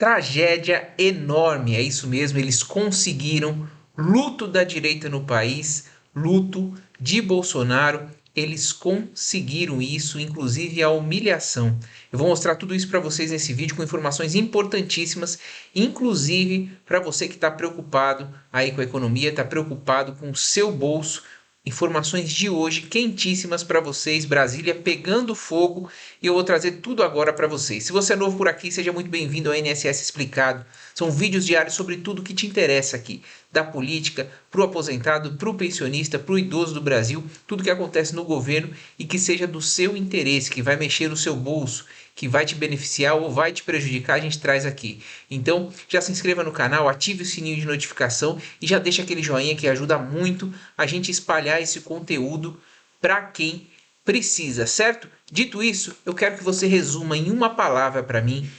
Tragédia enorme, é isso mesmo, eles conseguiram. Luto da direita no país, luto de Bolsonaro, eles conseguiram isso, inclusive a humilhação. Eu vou mostrar tudo isso para vocês nesse vídeo com informações importantíssimas, inclusive para você que está preocupado aí com a economia, está preocupado com o seu bolso. Informações de hoje quentíssimas para vocês, Brasília pegando fogo, e eu vou trazer tudo agora para vocês. Se você é novo por aqui, seja muito bem-vindo ao INSS Explicado. São vídeos diários sobre tudo que te interessa aqui, da política, para o aposentado, para o pensionista, para o idoso do Brasil, tudo que acontece no governo e que seja do seu interesse, que vai mexer no seu bolso, que vai te beneficiar ou vai te prejudicar, a gente traz aqui. Então, já se inscreva no canal, ative o sininho de notificação e já deixa aquele joinha que ajuda muito a gente espalhar esse conteúdo para quem precisa, certo? Dito isso, eu quero que você resuma em uma palavra para mim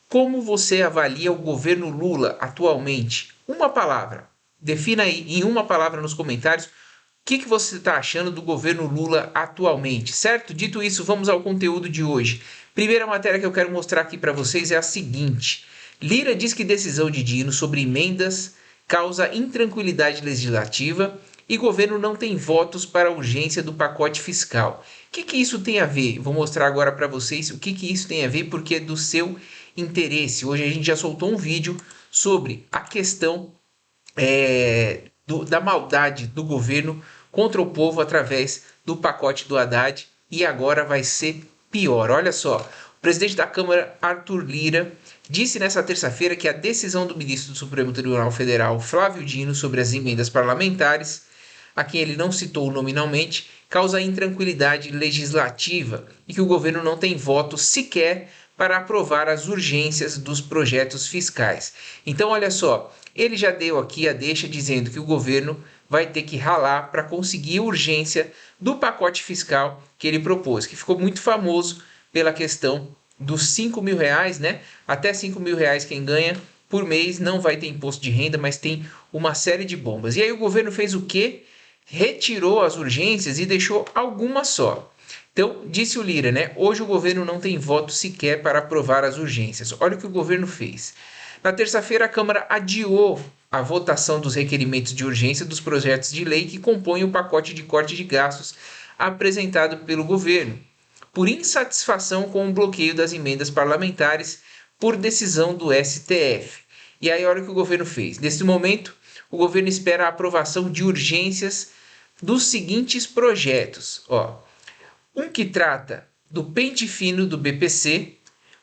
como você avalia o governo Lula atualmente. Uma palavra. Defina aí em uma palavra nos comentários o que você está achando do governo Lula atualmente, certo? Dito isso, vamos ao conteúdo de hoje. Primeira matéria que eu quero mostrar aqui para vocês é a seguinte. Lira diz que decisão de Dino sobre emendas causa intranquilidade legislativa e governo não tem votos para a urgência do pacote fiscal. O que isso tem a ver? Vou mostrar agora para vocês o que isso tem a ver, porque é do seu interesse. Hoje a gente já soltou um vídeo sobre a questão da maldade do governo contra o povo através do pacote do Haddad, e agora vai ser pior. Olha só, o presidente da Câmara, Arthur Lira, disse nesta terça-feira que a decisão do ministro do Supremo Tribunal Federal, Flávio Dino, sobre as emendas parlamentares, a quem ele não citou nominalmente, causa intranquilidade legislativa e que o governo não tem voto sequer para aprovar as urgências dos projetos fiscais. Então, olha só, ele já deu aqui a deixa dizendo que o governo vai ter que ralar para conseguir a urgência do pacote fiscal que ele propôs, que ficou muito famoso pela questão dos 5 mil reais, né? Até 5 mil reais quem ganha por mês não vai ter imposto de renda, mas tem uma série de bombas. E aí o governo fez o quê? Retirou as urgências e deixou algumas só. Então, disse o Lira, né? Hoje o governo não tem voto sequer para aprovar as urgências. Olha o que o governo fez. Na terça-feira, a Câmara adiou a votação dos requerimentos de urgência dos projetos de lei que compõem o pacote de corte de gastos apresentado pelo governo, por insatisfação com o bloqueio das emendas parlamentares por decisão do STF. E aí, olha o que o governo fez. Nesse momento, o governo espera a aprovação de urgências dos seguintes projetos. Um que trata do pente fino do BPC,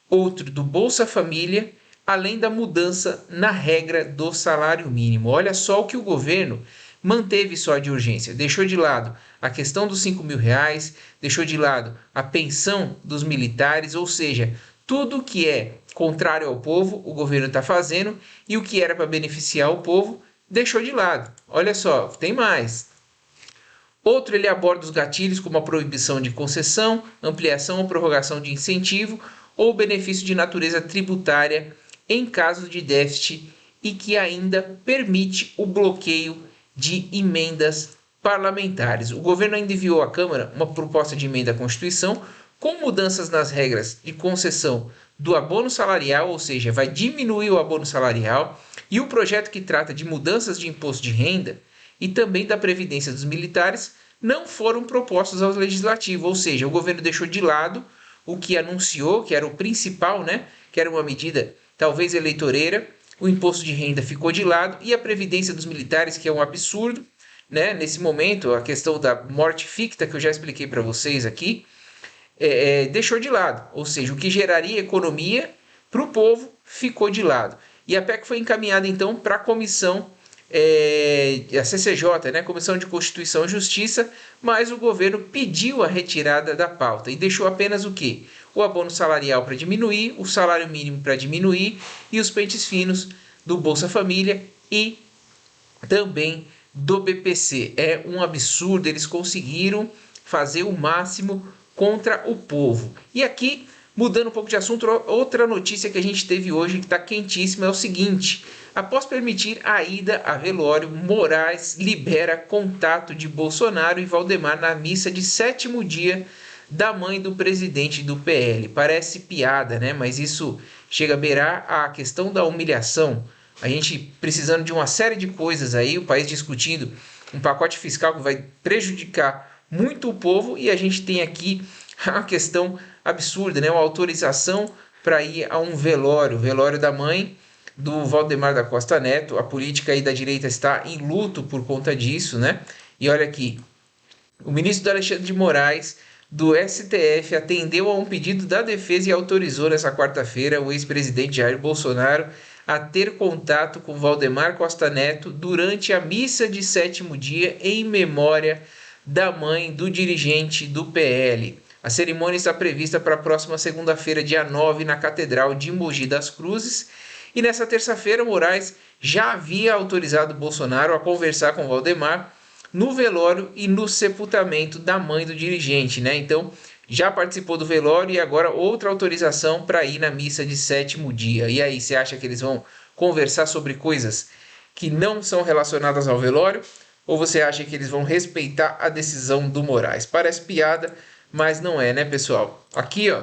outro do Bolsa Família, além da mudança na regra do salário mínimo. Olha só o que o governo manteve só de urgência. Deixou de lado a questão dos 5 mil reais, deixou de lado a pensão dos militares, ou seja, tudo que é contrário ao povo, o governo está fazendo, e o que era para beneficiar o povo, deixou de lado. Olha só, tem mais. Outro, ele aborda os gatilhos como a proibição de concessão, ampliação ou prorrogação de incentivo ou benefício de natureza tributária em caso de déficit e que ainda permite o bloqueio de emendas parlamentares. O governo ainda enviou à Câmara uma proposta de emenda à Constituição com mudanças nas regras de concessão do abono salarial, ou seja, vai diminuir o abono salarial, e o projeto que trata de mudanças de imposto de renda e também da previdência dos militares não foram propostos ao legislativo, ou seja, o governo deixou de lado o que anunciou, que era o principal, né? Que era uma medida talvez eleitoreira, o imposto de renda ficou de lado e a previdência dos militares, que é um absurdo, né? Nesse momento, a questão da morte ficta, que eu já expliquei para vocês aqui, deixou de lado, ou seja, o que geraria economia para o povo ficou de lado. E a PEC foi encaminhada então para a comissão, a CCJ, né, Comissão de Constituição e Justiça, mas o governo pediu a retirada da pauta e deixou apenas o quê? O abono salarial para diminuir, o salário mínimo para diminuir e os pentes finos do Bolsa Família e também do BPC. É um absurdo, eles conseguiram fazer o máximo contra o povo. E aqui, mudando um pouco de assunto, outra notícia que a gente teve hoje que está quentíssima é o seguinte: após permitir a ida a velório, Moraes libera contato de Bolsonaro e Valdemar na missa de 7º dia da mãe do presidente do PL. Parece piada, né? Mas isso chega a beirar a questão da humilhação. A gente precisando de uma série de coisas aí, o país discutindo um pacote fiscal que vai prejudicar muito o povo, e a gente tem aqui a questão absurda, né? Uma autorização para ir a um velório, velório da mãe do Valdemar da Costa Neto. A política aí da direita está em luto por conta disso, né? E olha aqui, o ministro Alexandre de Moraes, do STF, atendeu a um pedido da defesa e autorizou nessa quarta-feira o ex-presidente Jair Bolsonaro a ter contato com Valdemar Costa Neto durante a missa de sétimo dia em memória da mãe do dirigente do PL. A cerimônia está prevista para a próxima segunda-feira, dia 9, na Catedral de Mogi das Cruzes. E nessa terça-feira, Moraes já havia autorizado Bolsonaro a conversar com Valdemar no velório e no sepultamento da mãe do dirigente, né? Então, já participou do velório e agora outra autorização para ir na missa de sétimo dia. E aí, você acha que eles vão conversar sobre coisas que não são relacionadas ao velório? Ou você acha que eles vão respeitar a decisão do Moraes? Parece piada, mas não é, né, pessoal? Aqui, ó,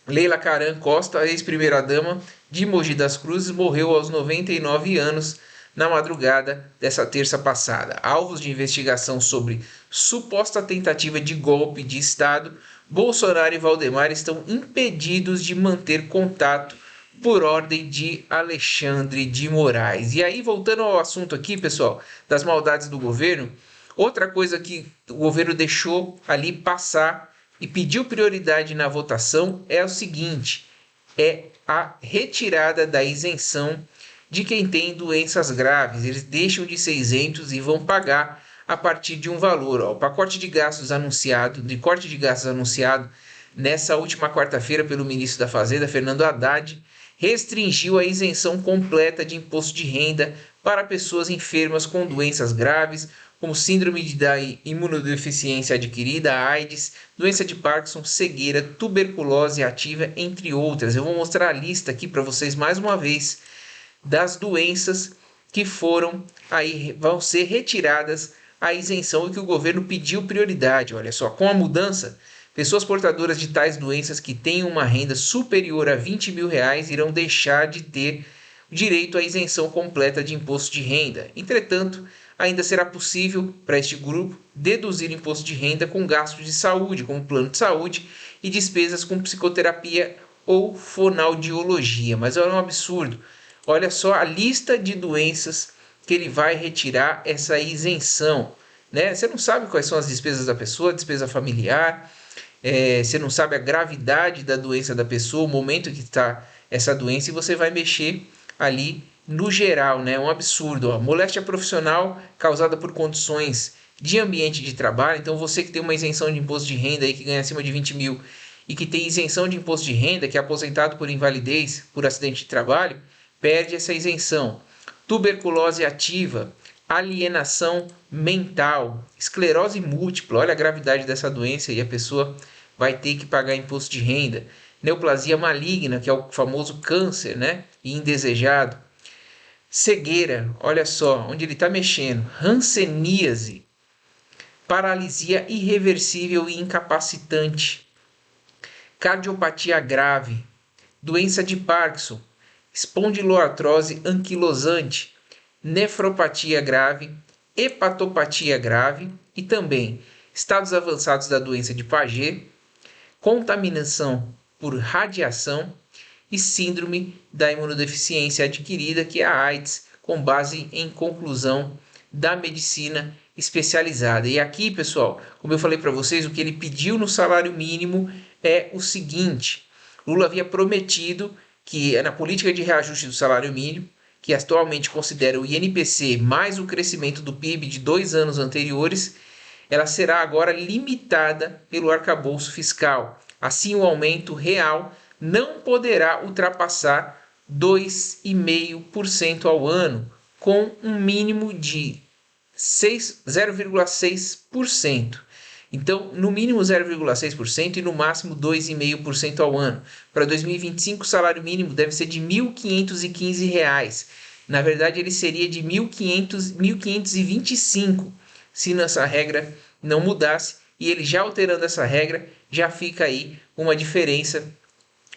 Leila Caran Costa, ex-primeira-dama de Mogi das Cruzes, morreu aos 99 anos na madrugada dessa terça passada. Alvos de investigação sobre suposta tentativa de golpe de Estado, Bolsonaro e Valdemar estão impedidos de manter contato por ordem de Alexandre de Moraes. E aí, voltando ao assunto aqui, pessoal, das maldades do governo, outra coisa que o governo deixou ali passar e pediu prioridade na votação é o seguinte: é a retirada da isenção de quem tem doenças graves. Eles deixam de ser isentos e vão pagar a partir de um valor. O pacote de gastos anunciado, de corte de gastos anunciado nessa última quarta-feira pelo ministro da Fazenda, Fernando Haddad, restringiu a isenção completa de imposto de renda para pessoas enfermas com doenças graves, como síndrome da imunodeficiência adquirida, AIDS, doença de Parkinson, cegueira, tuberculose ativa, entre outras. Eu vou mostrar a lista aqui para vocês mais uma vez das doenças que vão ser retiradas a isenção e que o governo pediu prioridade. Olha só, com a mudança, pessoas portadoras de tais doenças que tenham uma renda superior a R$20 mil irão deixar de ter direito à isenção completa de imposto de renda. Entretanto, ainda será possível para este grupo deduzir imposto de renda com gastos de saúde, como plano de saúde, e despesas com psicoterapia ou fonoaudiologia. Mas é um absurdo. Olha só a lista de doenças que ele vai retirar essa isenção, né? Você não sabe quais são as despesas da pessoa, despesa familiar, você não sabe a gravidade da doença da pessoa, o momento que está essa doença, e você vai mexer ali no geral, né? É um absurdo. Ó. Moléstia profissional causada por condições de ambiente de trabalho. Então, você que tem uma isenção de imposto de renda aí, que ganha acima de 20 mil e que tem isenção de imposto de renda, que é aposentado por invalidez, por acidente de trabalho, perde essa isenção. Tuberculose ativa, alienação mental, esclerose múltipla, olha a gravidade dessa doença e a pessoa vai ter que pagar imposto de renda. Neoplasia maligna, que é o famoso câncer, né? E indesejado. Cegueira, olha só, onde ele está mexendo. Hanseníase, paralisia irreversível e incapacitante. Cardiopatia grave, doença de Parkinson, espondiloartrose anquilosante, nefropatia grave, hepatopatia grave e também estados avançados da doença de Paget, contaminação por radiação e síndrome da imunodeficiência adquirida, que é a AIDS, com base em conclusão da medicina especializada. E aqui, pessoal, como eu falei para vocês, o que ele pediu no salário mínimo é o seguinte: Lula havia prometido que na política de reajuste do salário mínimo, que atualmente considera o INPC mais o crescimento do PIB de 2 anos anteriores, ela será agora limitada pelo arcabouço fiscal. Assim, o aumento real não poderá ultrapassar 2,5% ao ano, com um mínimo de 0,6%. Então, no mínimo 0,6% e no máximo 2,5% ao ano. Para 2025, o salário mínimo deve ser de R$ 1.515. Na verdade, ele seria de 1.525 se essa regra não mudasse. E ele já alterando essa regra, já fica aí uma diferença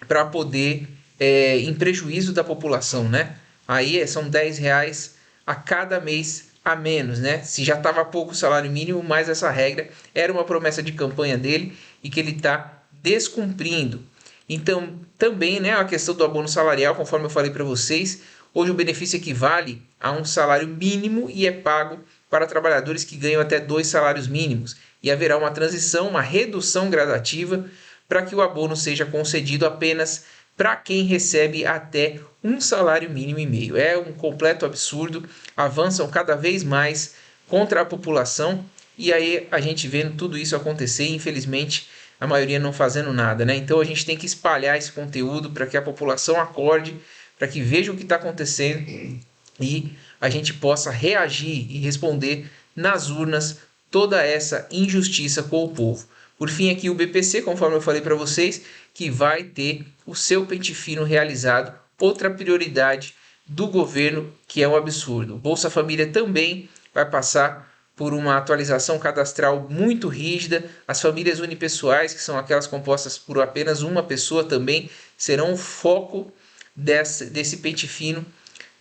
para poder em prejuízo da população, né? Aí são R$ 10 a cada mês a menos, né? Se já estava pouco o salário mínimo, mais essa regra era uma promessa de campanha dele e que ele está descumprindo. Então, também, né, a questão do abono salarial, conforme eu falei para vocês, hoje o benefício equivale a um salário mínimo e é pago para trabalhadores que ganham até 2 salários mínimos. E haverá uma transição, uma redução gradativa para que o abono seja concedido apenas para quem recebe até um salário mínimo e meio. É um completo absurdo, avançam cada vez mais contra a população e aí a gente vendo tudo isso acontecer, infelizmente a maioria não fazendo nada, né? Então a gente tem que espalhar esse conteúdo para que a população acorde, para que veja o que está acontecendo e a gente possa reagir e responder nas urnas toda essa injustiça com o povo. Por fim, aqui o BPC, conforme eu falei para vocês, que vai ter o seu pente fino realizado, outra prioridade do governo, que é um absurdo. Bolsa Família também vai passar por uma atualização cadastral muito rígida. As famílias unipessoais, que são aquelas compostas por apenas uma pessoa, também serão o foco desse pente fino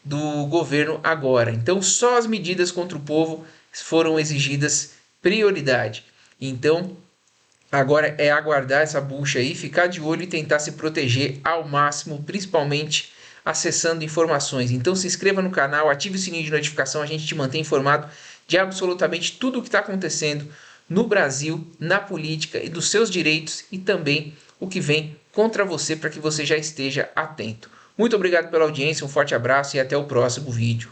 do governo agora. Então, só as medidas contra o povo foram exigidas prioridade. Então, agora é aguardar essa bucha aí, ficar de olho e tentar se proteger ao máximo, principalmente acessando informações. Então se inscreva no canal, ative o sininho de notificação, a gente te mantém informado de absolutamente tudo o que está acontecendo no Brasil, na política e dos seus direitos e também o que vem contra você para que você já esteja atento. Muito obrigado pela audiência, um forte abraço e até o próximo vídeo.